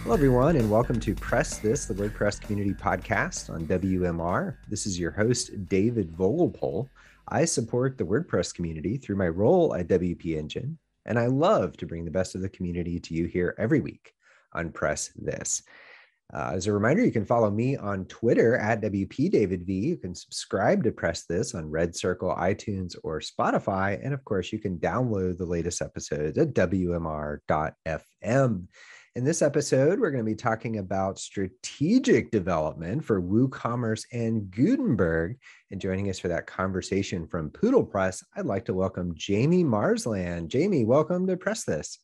Hello, everyone, and welcome to PressThis, the WordPress community podcast on WMR. This is your host, David Vogelpohl. I support the WordPress community through my role at WP Engine, and I love to bring the best of the community to you here every week on PressThis. As a reminder, you can follow me on Twitter at WPDavidV. You can subscribe to PressThis on Red Circle, iTunes, or Spotify. And of course, you can download the latest episodes at WMR.fm. In this episode, we're going to be talking about strategic development for WooCommerce and Gutenberg. And joining us for that conversation from Pootlepress, I'd like to welcome Jamie Marsland. Jamie, welcome to PressThis.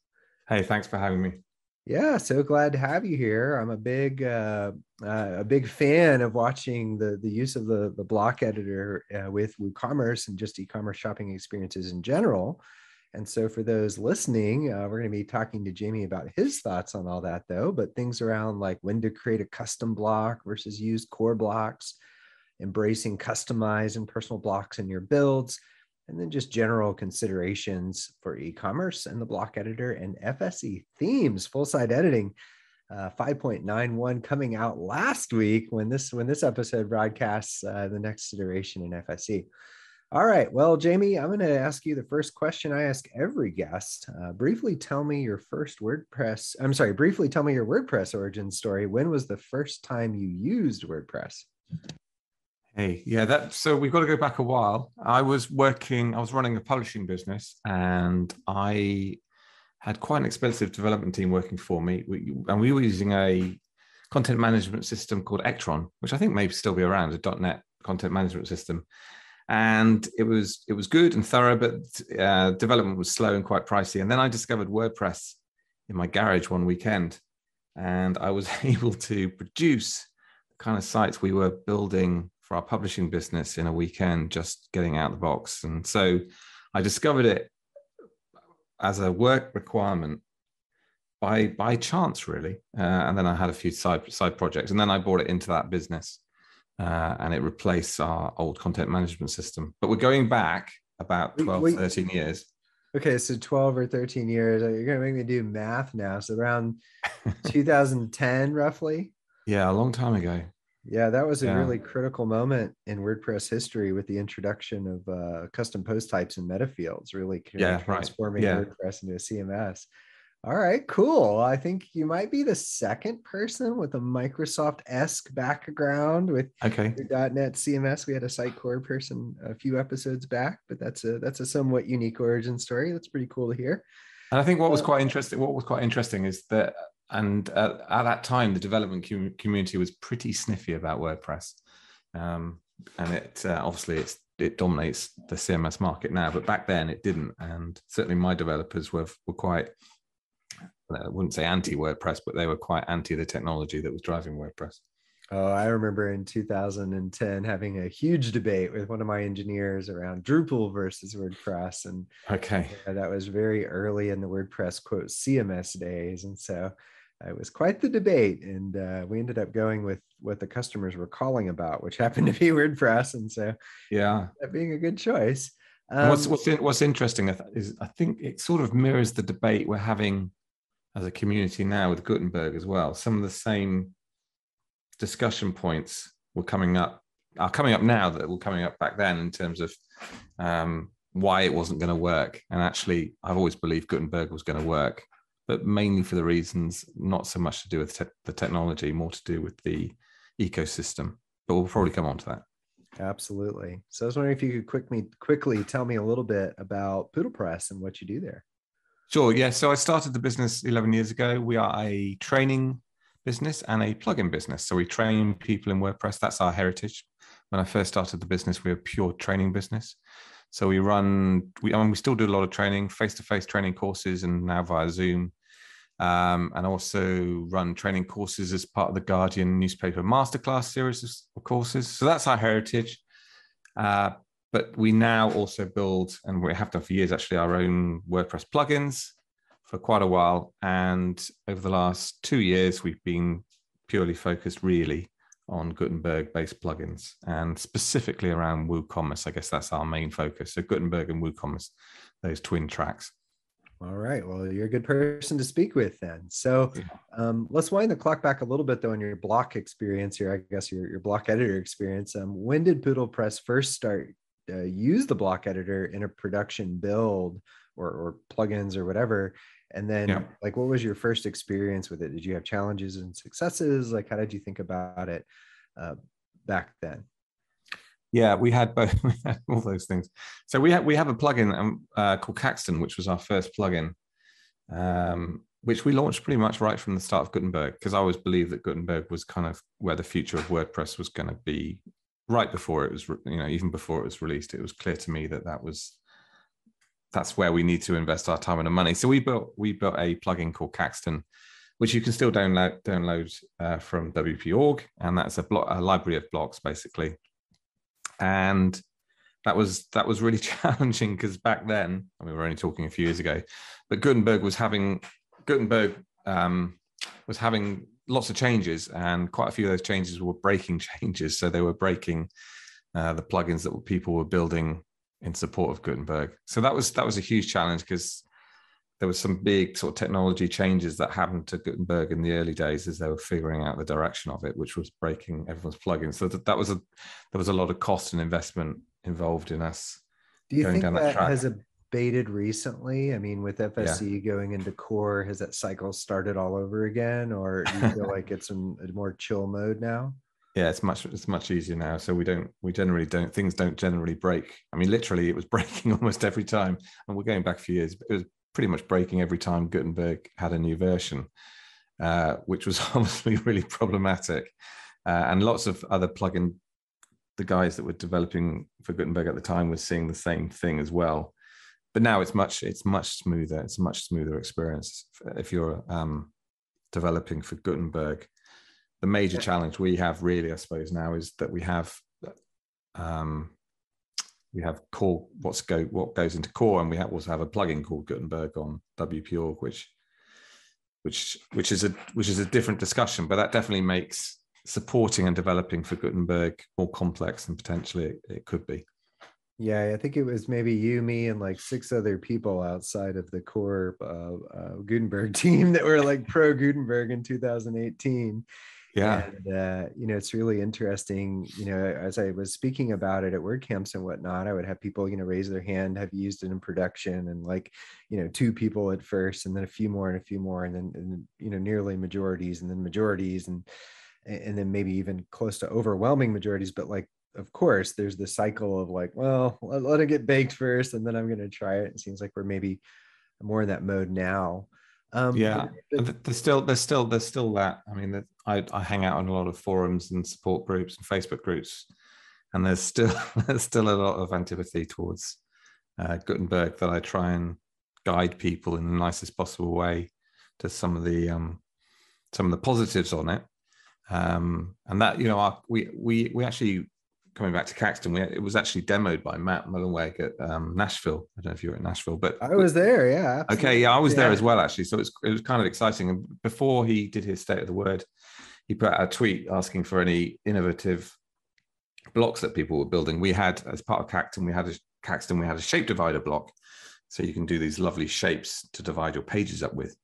Hey, thanks for having me. Yeah, so glad to have you here. I'm a big fan of watching the use of the block editor with WooCommerce and just e-commerce shopping experiences in general. And so for those listening, we're going to be talking to Jamie about his thoughts on all that, though, but things around like when to create a custom block versus use core blocks, embracing customized and personal blocks in your builds, and then just general considerations for e-commerce and the block editor and FSE themes, full site editing 5.91 coming out last week when this episode broadcasts the next iteration in FSE. All right. Well, Jamie, I'm going to ask you the first question I ask every guest. Briefly tell me your WordPress origin story. When was the first time you used WordPress? Hey, yeah, so we've got to go back a while. I was running a publishing business, and I had quite an expensive development team working for me. We were using a content management system called Ectron, which I think may still be around, a .NET content management system. And it was good and thorough, but development was slow and quite pricey. And then I discovered WordPress in my garage one weekend, and I was able to produce the kind of sites we were building for our publishing business in a weekend, just getting out the box. And so I discovered it as a work requirement by chance, really. And then I had a few side projects, and then I brought it into that business. And it replaced our old content management system. But we're going back about 13 years. Okay, so 12 or 13 years. You're going to make me do math now. So around 2010, roughly? Yeah, a long time ago. Yeah, that was a really critical moment in WordPress history with the introduction of custom post types and meta fields, really transforming WordPress into a CMS. All right, cool. I think you might be the second person with a Microsoft-esque background with your .NET CMS. We had a Sitecore person a few episodes back, but that's a somewhat unique origin story. That's pretty cool to hear. And I think what was quite interesting is that, and at that time, the development community was pretty sniffy about WordPress, and it obviously it dominates the CMS market now, but back then it didn't. And certainly my developers were quite, I wouldn't say anti-WordPress, but they were quite anti the technology that was driving WordPress. Oh, I remember in 2010 having a huge debate with one of my engineers around Drupal versus WordPress. And that was very early in the WordPress, quote, CMS days. And so it was quite the debate. And we ended up going with what the customers were calling about, which happened to be WordPress. And so that being a good choice. What's interesting is I think it sort of mirrors the debate we're having as a community now with Gutenberg as well. Some of the same discussion points are coming up now that were coming up back then in terms of why it wasn't going to work. And actually, I've always believed Gutenberg was going to work, but mainly for the reasons not so much to do with the technology, more to do with the ecosystem. But we'll probably come on to that. Absolutely. So I was wondering if you could quickly tell me a little bit about Pootlepress and what you do there. Sure. Yeah. So I started the business 11 years ago. We are a training business and a plugin business. So we train people in WordPress. That's our heritage. When I first started the business, we were a pure training business. So we still do a lot of training, face-to-face training courses, and now via Zoom. And also run training courses as part of the Guardian newspaper masterclass series of courses. So that's our heritage. But we now also build, and we have done for years actually, our own WordPress plugins for quite a while. And over the last 2 years, we've been purely focused really on Gutenberg-based plugins, and specifically around WooCommerce. I guess that's our main focus. So Gutenberg and WooCommerce, those twin tracks. All right. Well, you're a good person to speak with then. So Yeah. let's wind the clock back a little bit though in your block experience here. I guess your block editor experience. When did PootlePress first start use the block editor in a production build or plugins or whatever? And Yeah. then like, what was your first experience with it? Did you have challenges and successes? Like, how did you think about it uh, back then? Yeah, we had both. We had all those things. So we have a plugin called Caxton, which was our first plugin, which we launched pretty much right from the start of Gutenberg, because I always believed that Gutenberg was kind of where the future of WordPress was going to be. Right before it was, even before it was released, it was clear to me that that's where we need to invest our time and our money. So we built a plugin called Caxton, which you can still download from WP.org, and that's a library of blocks basically. And that was really challenging because back then, I mean, we're only talking a few years ago, but Gutenberg was having lots of changes, and quite a few of those changes were breaking changes. So they were breaking the plugins that people were building in support of Gutenberg. So that was a huge challenge because there was some big sort of technology changes that happened to Gutenberg in the early days as they were figuring out the direction of it, which was breaking everyone's plugins. So there was a lot of cost and investment involved in us Do you going think down that that track. has abated recently? I mean, with Yeah. FSC going into core, has that cycle started all over again, or do you feel like it's in a more chill mode now? Yeah, it's much easier now. So things don't generally break. I mean, literally it was breaking almost every time. And we're going back a few years, but it was pretty much breaking every time Gutenberg had a new version, which was obviously really problematic. And lots of other the guys that were developing for Gutenberg at the time were seeing the same thing as well. But now it's much smoother. It's a much smoother experience if you're developing for Gutenberg. The major challenge we have really, I suppose, now is that we have core, what goes into core, and we also have a plugin called Gutenberg on WP.org, which is a different discussion, but that definitely makes supporting and developing for Gutenberg more complex than potentially it could be. Yeah, I think it was maybe you, me, and like 6 other people outside of the core Gutenberg team that were like pro Gutenberg in 2018. Yeah. And it's really interesting. As I was speaking about it at WordCamps and whatnot, I would have people raise their hand, have used it in production, and like 2 people at first, and then a few more and a few more, and then nearly majorities, and then majorities, and then maybe even close to overwhelming majorities. But like, of course, there's the cycle of like, well, let it get baked first, and then I'm going to try it. It seems like we're maybe more in that mode now. Yeah, there's still that. I mean, I hang out on a lot of forums and support groups and Facebook groups, and there's still a lot of antipathy towards Gutenberg that I try and guide people in the nicest possible way to some of the positives on it. And that we actually, coming back to Caxton, it was actually demoed by Matt Mullenweg at Nashville. I don't know if you were at Nashville, but I was there. Yeah, absolutely. Okay, yeah, I was there as well, actually. So it was kind of exciting. And before he did his State of the Word, he put out a tweet asking for any innovative blocks that people were building. We had, as part of Caxton, we had a shape divider block, so you can do these lovely shapes to divide your pages up with.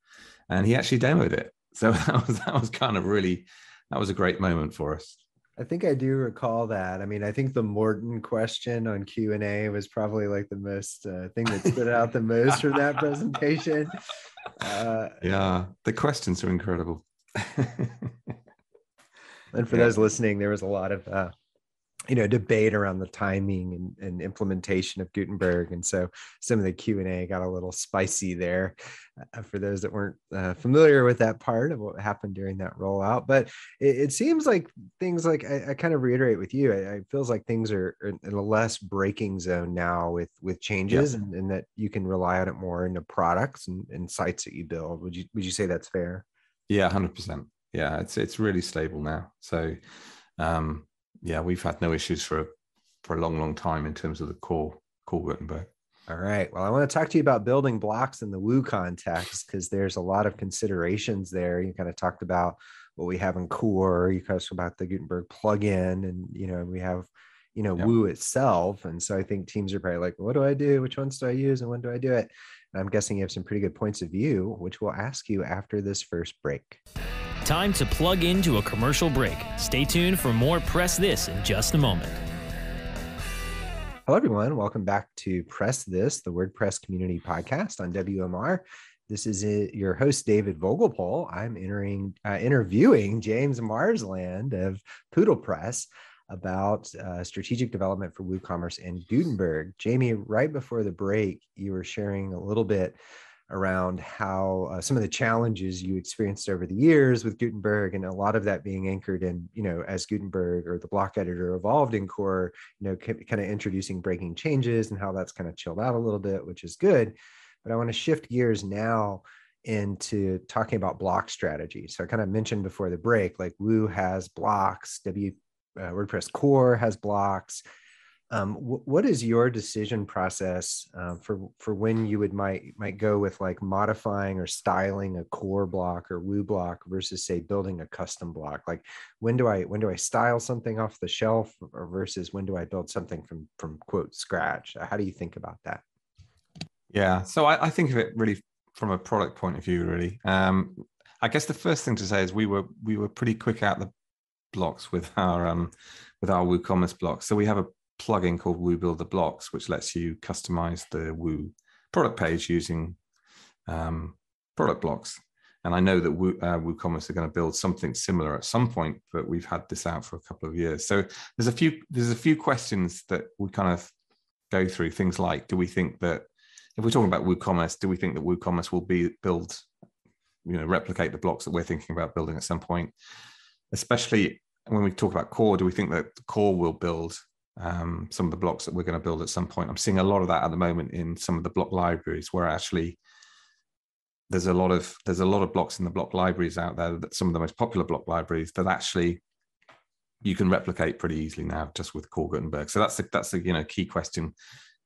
And he actually demoed it. So that was kind of really, that was a great moment for us. I think I do recall that. I mean, I think the Morton question on Q&A was probably like the most thing that stood out the most from that presentation. Yeah, the questions are incredible. And for those listening, there was a lot of debate around the timing and implementation of Gutenberg, and so some of the Q&A got a little spicy there for those that weren't familiar with that part of what happened during that rollout. But it seems like things, like I kind of reiterate with you, it feels like things are in a less breaking zone now with changes, and that you can rely on it more into products and sites that you build. Would you say that's fair? Yeah, 100%. Yeah, it's really stable now. So yeah, we've had no issues for a long time in terms of the core Gutenberg. All right. Well, I want to talk to you about building blocks in the Woo context, because there's a lot of considerations there. You kind of talked about what we have in core. You talked about the Gutenberg plugin, and we have Woo itself. And so I think teams are probably like, what do I do? Which ones do I use? And when do I do it? And I'm guessing you have some pretty good points of view, which we'll ask you after this first break. Time to plug into a commercial break. Stay tuned for more Press This in just a moment. Hello, everyone. Welcome back to Press This, the WordPress community podcast on WMR. This is your host, David Vogelpohl. I'm interviewing Jamie Marsland of Pootlepress about strategic development for WooCommerce and Gutenberg. Jamie, right before the break, you were sharing a little bit around how some of the challenges you experienced over the years with Gutenberg, and a lot of that being anchored in, as Gutenberg or the block editor evolved in core, kind of introducing breaking changes and how that's kind of chilled out a little bit, which is good. But I want to shift gears now into talking about block strategy. So I kind of mentioned before the break, like Woo has blocks, WordPress core has blocks. What is your decision process for when you might go with like modifying or styling a core block or Woo block versus, say, building a custom block? Like when do I style something off the shelf or versus when do I build something from quote scratch? How do you think about that? Yeah, so I think of it really from a product point of view. Really, I guess the first thing to say is we were pretty quick out the blocks with our WooCommerce blocks. So we have a plugin called Woo Build the Blocks, which lets you customize the Woo product page using product blocks. And I know that WooCommerce are going to build something similar at some point, but we've had this out for a couple of years. So there's a few questions that we kind of go through. Things like, do we think that if we're talking about WooCommerce, do we think that WooCommerce will replicate the blocks that we're thinking about building at some point? Especially when we talk about core, do we think that the core will build some of the blocks that we're going to build at some point? I'm seeing a lot of that at the moment in some of the block libraries, where actually there's a lot of blocks in the block libraries out there, that some of the most popular block libraries that actually you can replicate pretty easily now just with core Gutenberg. So that's a key question.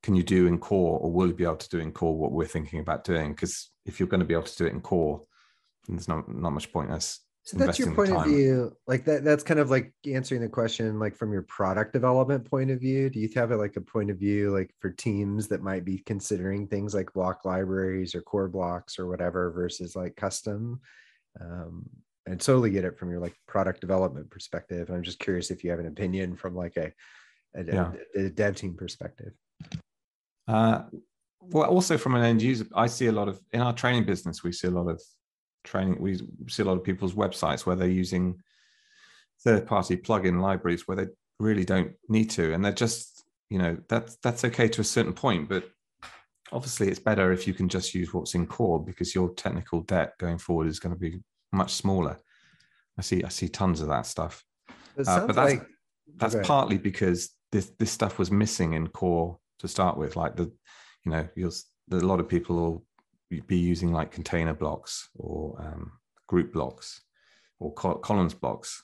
Can you do in core, or will you be able to do in core what we're thinking about doing? Because if you're going to be able to do it in core, then there's not much point us. So that's your point of view. Like that's kind of like answering the question, like from your product development point of view. Do you have like a point of view, like for teams that might be considering things like block libraries or core blocks or whatever versus like custom? And totally get it from your like product development perspective. I'm just curious if you have an opinion from like a dev team perspective. Well, also from an end user, I see a lot of, in our training business, we see a lot of training. We see a lot of people's websites where they're using third-party plugin libraries where they really don't need to. And they're just, that's okay to a certain point, but obviously it's better if you can just use what's in core, because your technical debt going forward is going to be much smaller. I see tons of that stuff. But that's partly because this stuff was missing in core to start with. Like a lot of people will be using like container blocks or group blocks or columns blocks,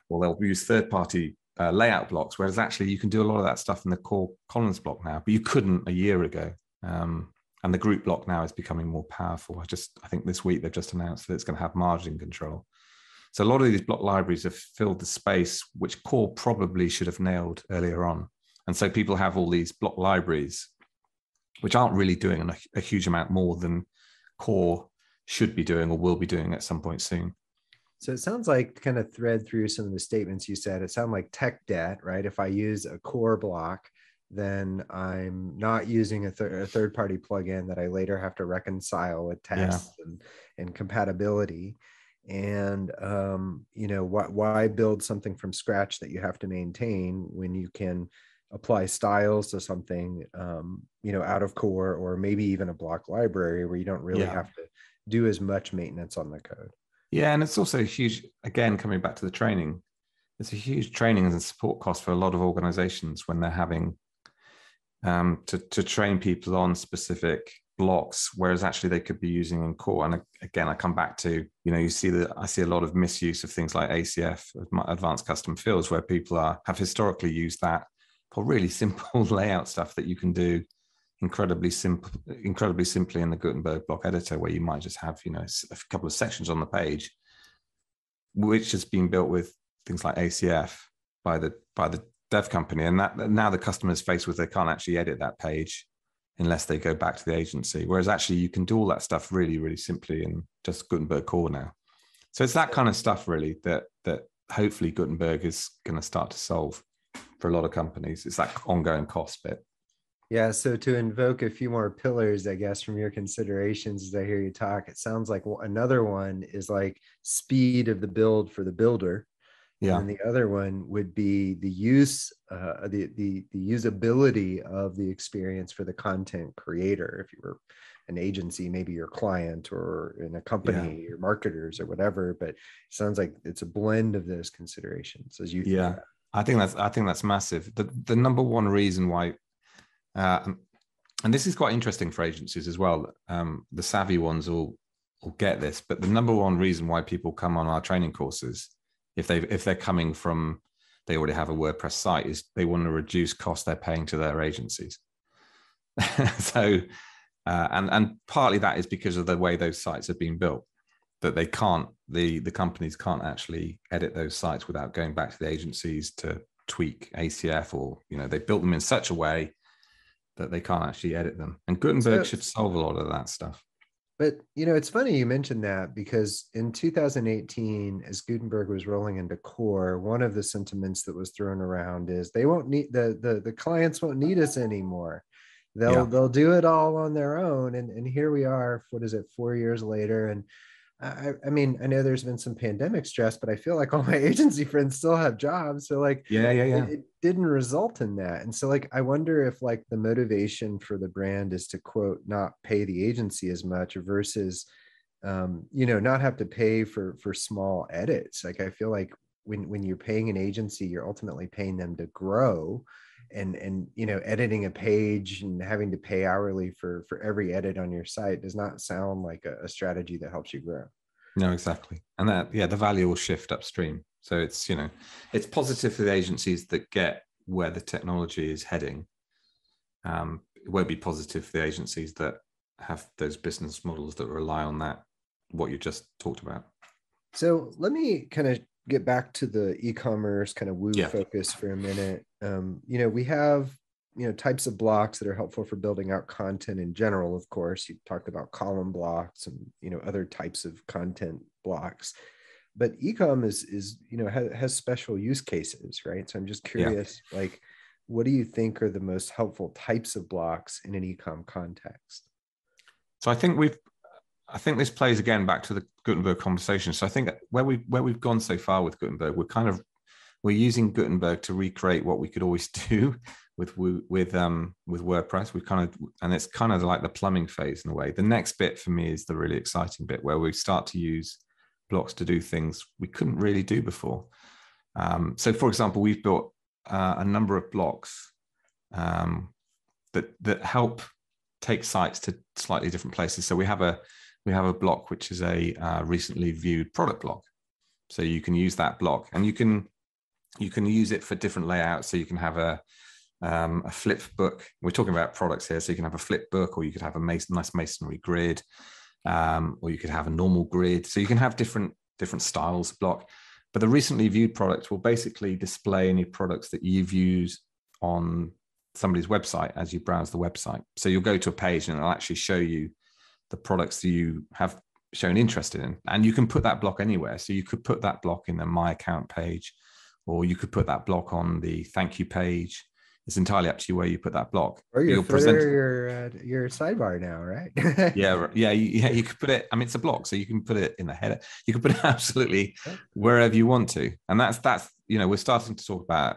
or they'll use third-party layout blocks, whereas actually you can do a lot of that stuff in the core columns block now, but you couldn't a year ago. And the group block now is becoming more powerful. I think this week they've just announced that it's going to have margin control. So a lot of these block libraries have filled the space which core probably should have nailed earlier on. And so people have all these block libraries which aren't really doing a huge amount more than core should be doing or will be doing at some point soon. So it sounds like, kind of thread through some of the statements you said, it sounds like tech debt, right? If I use a core block, then I'm not using a third-party plugin that I later have to reconcile with tests and compatibility. And, why build something from scratch that you have to maintain when you can apply styles to something, out of core, or maybe even a block library where you don't really have to do as much maintenance on the code. Yeah, and it's also a huge, again, coming back to the training, it's a huge training and support cost for a lot of organizations when they're having to train people on specific blocks, whereas actually they could be using in core. And again, I come back to, I see a lot of misuse of things like ACF, advanced custom fields, where people have historically used that for really simple layout stuff that you can do incredibly simply in the Gutenberg block editor, where you might just have, a couple of sections on the page, which has been built with things like ACF by the dev company. And that now the customer's faced with, they can't actually edit that page unless they go back to the agency. Whereas actually you can do all that stuff really, really simply in just Gutenberg core now. So it's that kind of stuff really that hopefully Gutenberg is going to start to solve for a lot of companies. It's that ongoing cost bit. Yeah, so to invoke a few more pillars, I guess, from your considerations as I hear you talk, it sounds like another one is like speed of the build for the builder. Yeah. And then the other one would be the use, the usability of the experience for the content creator. If you were an agency, maybe your client, or in a company, your marketers or whatever. But it sounds like it's a blend of those considerations as you think about it. I think that's massive. The number one reason why, and this is quite interesting for agencies as well. The savvy ones will get this, but the number one reason why people come on our training courses, if they're coming from, they already have a WordPress site, is they want to reduce cost they're paying to their agencies. So, and partly that is because of the way those sites have been built, that they can't, the companies can't actually edit those sites without going back to the agencies to tweak ACF, or, they built them in such a way that they can't actually edit them. And Gutenberg should solve a lot of that stuff. But, it's funny you mentioned that, because in 2018, as Gutenberg was rolling into core, one of the sentiments that was thrown around is they won't need, the clients won't need us anymore. They'll do it all on their own. And here we are, 4 years later. And I mean, I know there's been some pandemic stress, but I feel like all my agency friends still have jobs. So like, it didn't result in that. And so like, I wonder if like the motivation for the brand is to, quote, not pay the agency as much versus, not have to pay for small edits. Like, I feel like when you're paying an agency, you're ultimately paying them to grow, and editing a page and having to pay hourly for every edit on your site does not sound like a strategy that helps you grow. No, exactly. And that, the value will shift upstream. So it's, it's positive for the agencies that get where the technology is heading. It won't be positive for the agencies that have those business models that rely on that, what you just talked about. So let me kind of get back to the e-commerce kind of Woo focus for a minute. We have, types of blocks that are helpful for building out content in general. Of course, you talked about column blocks and, other types of content blocks, but e-com is has special use cases, right? So I'm just curious, like, what do you think are the most helpful types of blocks in an e-com context? So I think this plays again back to the Gutenberg conversation. So I think where we've gone so far with Gutenberg, we're using Gutenberg to recreate what we could always do with WordPress. And it's kind of like the plumbing phase in a way. The next bit for me is the really exciting bit, where we start to use blocks to do things we couldn't really do before. So for example, we've built a number of blocks that help take sites to slightly different places. So we have a block which is a recently viewed product block. So you can use that block, and you can use it for different layouts. So you can have a flip book. We're talking about products here, so you can have a flip book, or you could have a nice masonry grid, or you could have a normal grid. So you can have different styles of block. But the recently viewed product will basically display any products that you've used on somebody's website as you browse the website. So you'll go to a page and it'll actually show you the products that you have shown interest in, and you can put that block anywhere. So you could put that block in the My Account page, or you could put that block on the thank you page. It's entirely up to you where you put that block. Or your sidebar now, right? You could put it. I mean, it's a block, so you can put it in the header. You can put it absolutely wherever you want to, and that's we're starting to talk about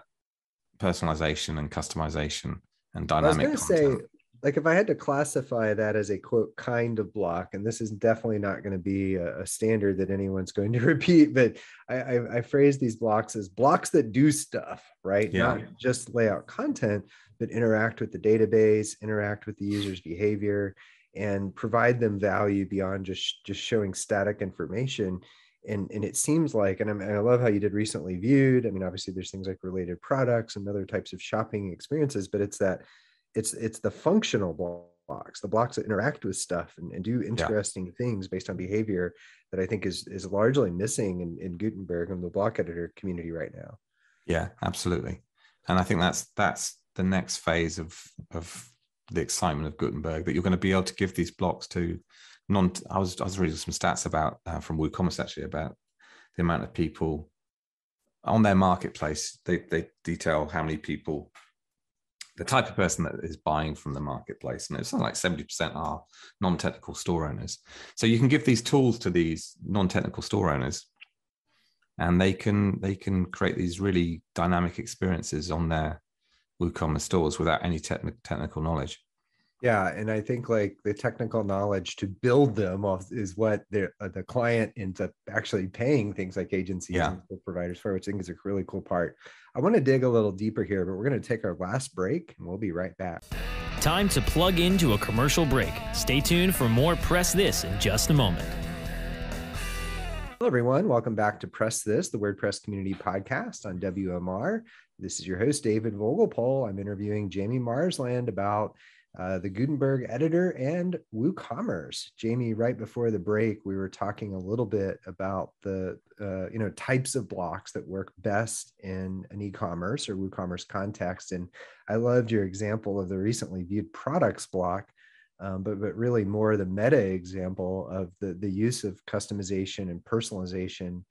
personalization and customization and dynamic. I was going to say, like, if I had to classify that as a, quote, kind of block, and this is definitely not going to be a standard that anyone's going to repeat, but I phrase these blocks as blocks that do stuff, right? Not just lay out content, but interact with the database, interact with the user's behavior, and provide them value beyond just showing static information. And it seems like, and I love how you did recently viewed. I mean, obviously there's things like related products and other types of shopping experiences, but it's the functional blocks, the blocks that interact with stuff and do interesting things based on behavior, that I think is largely missing in Gutenberg and the block editor community right now. Yeah, absolutely. And I think that's the next phase of the excitement of Gutenberg, that you're going to be able to give these blocks to I was reading some stats about from WooCommerce actually about the amount of people on their marketplace. They detail how many people, the type of person that is buying from the marketplace, and it's something like 70% are non-technical store owners. So you can give these tools to these non-technical store owners, and they can create these really dynamic experiences on their WooCommerce stores without any technical knowledge. Yeah, and I think like the technical knowledge to build them is what the client ends up actually paying things like agencies and providers for, which I think is a really cool part. I want to dig a little deeper here, but we're going to take our last break and we'll be right back. Time to plug into a commercial break. Stay tuned for more Press This in just a moment. Hello, everyone. Welcome back to Press This, the WordPress community podcast on WMR. This is your host, David Vogelpohl. I'm interviewing Jamie Marsland about the Gutenberg editor and WooCommerce. Jamie, right before the break, we were talking a little bit about the types of blocks that work best in an e-commerce or WooCommerce context. And I loved your example of the recently viewed products block, but really more the meta example of the use of customization and personalization,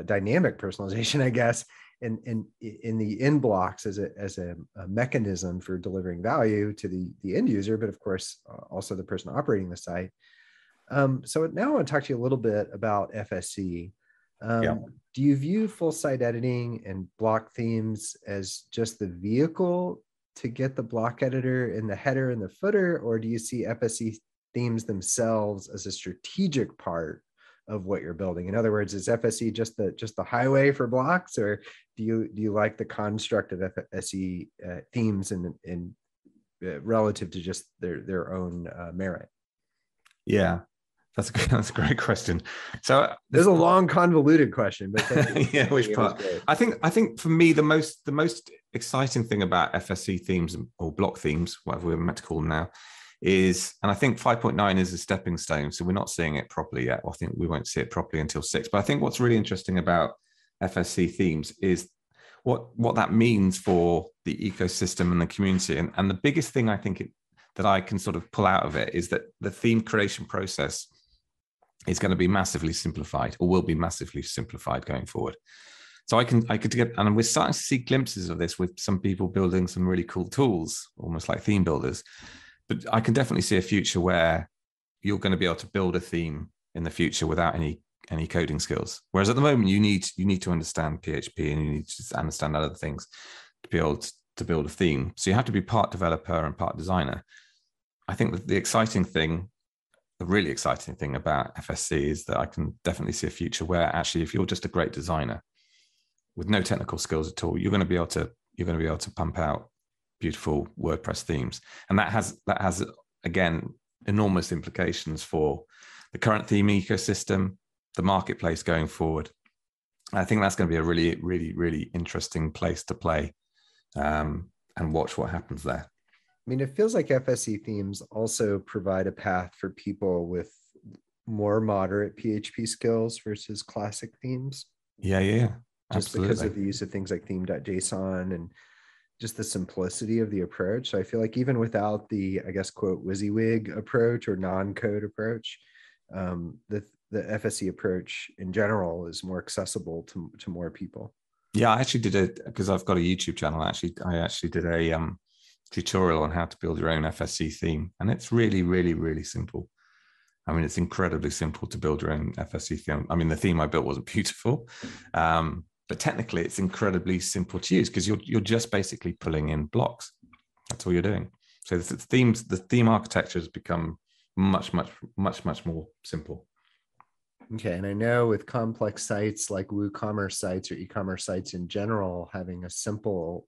dynamic personalization, I guess, in the in blocks as a mechanism for delivering value to the end user, but of course also the person operating the site. So now I want to talk to you a little bit about FSC. Do you view full site editing and block themes as just the vehicle to get the block editor in the header and the footer, or do you see FSC themes themselves as a strategic part of what you're building? In other words, is FSC just the highway for blocks, or do you like the construct of FSC themes in relative to just their own merit? Yeah, that's a great question. So there's a long, convoluted question, but yeah, which part? I think for me the most exciting thing about FSC themes or block themes, whatever we're meant to call them now, is, and I think 5.9 is a stepping stone, so we're not seeing it properly yet. I think we won't see it properly until 6. But I think what's really interesting about FSC themes is what that means for the ecosystem and the community. And the biggest thing I think that I can sort of pull out of it is that the theme creation process is going to be massively simplified, or will be massively simplified going forward. So I could get, and we're starting to see glimpses of this with some people building some really cool tools, almost like theme builders. But I can definitely see a future where you're going to be able to build a theme in the future without any coding skills. Whereas at the moment, you need to understand PHP and you need to understand other things to be able to build a theme. So you have to be part developer and part designer. I think that the really exciting thing about FSC is that I can definitely see a future where actually, if you're just a great designer with no technical skills at all, you're going to be able to pump out beautiful WordPress themes. And that has again enormous implications for the current theme ecosystem, the marketplace going forward. I think that's going to be a really, really, really interesting place to play and watch what happens there. I mean, it feels like FSC themes also provide a path for people with more moderate PHP skills versus classic themes. Yeah. Just absolutely. Because of the use of things like theme.json and just the simplicity of the approach. So I feel like even without the, I guess, quote, WYSIWYG approach or non-code approach, the FSC approach in general is more accessible to more people. Yeah, I actually did it because I've got a YouTube channel. I actually did a tutorial on how to build your own FSC theme. And it's really, really, really simple. I mean, it's incredibly simple to build your own FSC theme. I mean, the theme I built wasn't beautiful, but technically it's incredibly simple to use because you're just basically pulling in blocks. That's all you're doing. So the theme architecture has become much, much, much, much more simple. Okay. And I know with complex sites like WooCommerce sites or e-commerce sites in general, having a simple,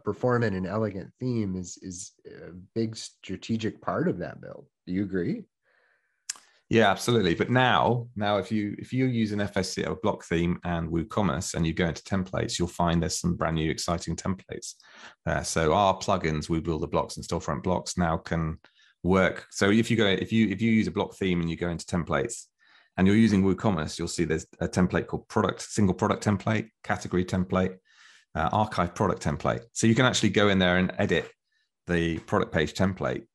performant and elegant theme is a big strategic part of that build. Do you agree? Yeah, absolutely. But now if you use an FSC, a block theme and WooCommerce, and you go into templates, you'll find there's some brand new exciting templates there. So our plugins, WooBuilder blocks and storefront blocks, now can work. So if you use a block theme and you go into templates and you're using WooCommerce, you'll see there's a template called single product template, category template, archive product template. So you can actually go in there and edit the product page template,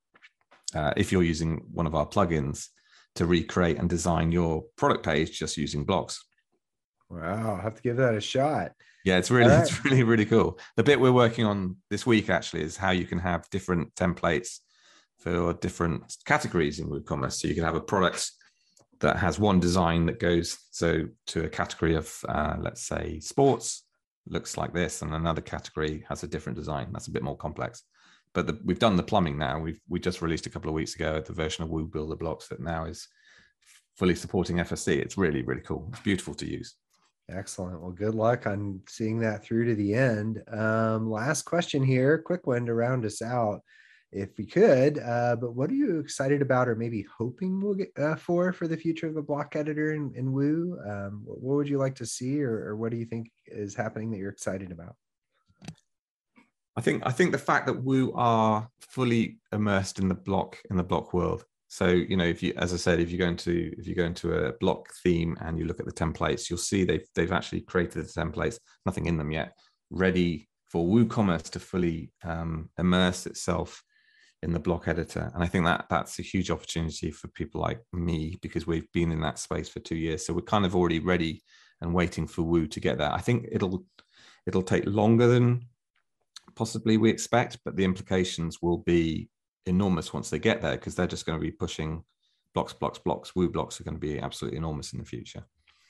if you're using one of our plugins, to recreate and design your product page just using blocks. Wow, I'll have to give that a shot. Yeah, it's really, really cool. The bit we're working on this week actually is how you can have different templates for different categories in WooCommerce. So you can have a product that has one design that goes to a category of, let's say, sports, looks like this, and another category has a different design. That's a bit more complex. But we've done the plumbing now. We just released a couple of weeks ago the version of Woo Builder blocks that now is fully supporting FSC. It's really, really cool. It's beautiful to use. Excellent. Well, good luck on seeing that through to the end. Last question here, quick one to round us out, if we could. But what are you excited about, or maybe hoping we'll get for the future of the block editor in Woo? What would you like to see, or what do you think is happening that you're excited about? I think the fact that Woo are fully immersed in the block world. So, you know, if you, as I said, if you go into a block theme and you look at the templates, you'll see they've actually created the templates, nothing in them yet, ready for WooCommerce to fully immerse itself in the block editor. And I think that's a huge opportunity for people like me, because we've been in that space for 2 years. So we're kind of already ready and waiting for Woo to get there. I think it'll take longer than possibly we expect, but the implications will be enormous once they get there, because they're just going to be pushing blocks. Woo blocks are going to be absolutely enormous in the future.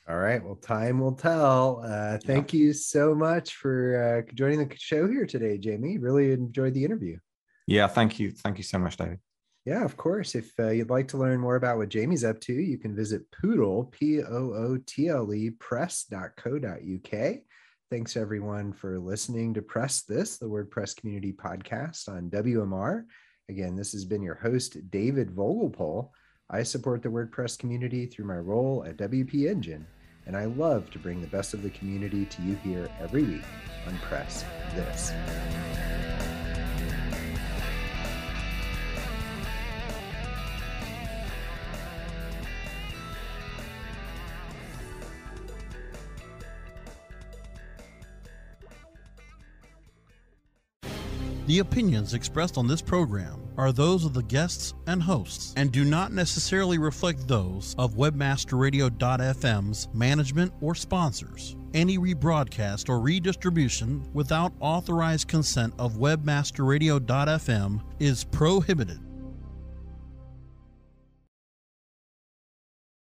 All right. Well, time will tell. Thank you so much for joining the show here today, Jamie. Really enjoyed the interview. Yeah, thank you. Thank you so much, David. Yeah, of course. If you'd like to learn more about what Jamie's up to, you can visit Pootle, Pootle, press.co.uk. Thanks, everyone, for listening to PressThis, the WordPress community podcast on WMR. Again, this has been your host, David Vogelpohl. I support the WordPress community through my role at WP Engine, and I love to bring the best of the community to you here every week on PressThis. The opinions expressed on this program are those of the guests and hosts and do not necessarily reflect those of WebmasterRadio.fm's management or sponsors. Any rebroadcast or redistribution without authorized consent of WebmasterRadio.fm is prohibited.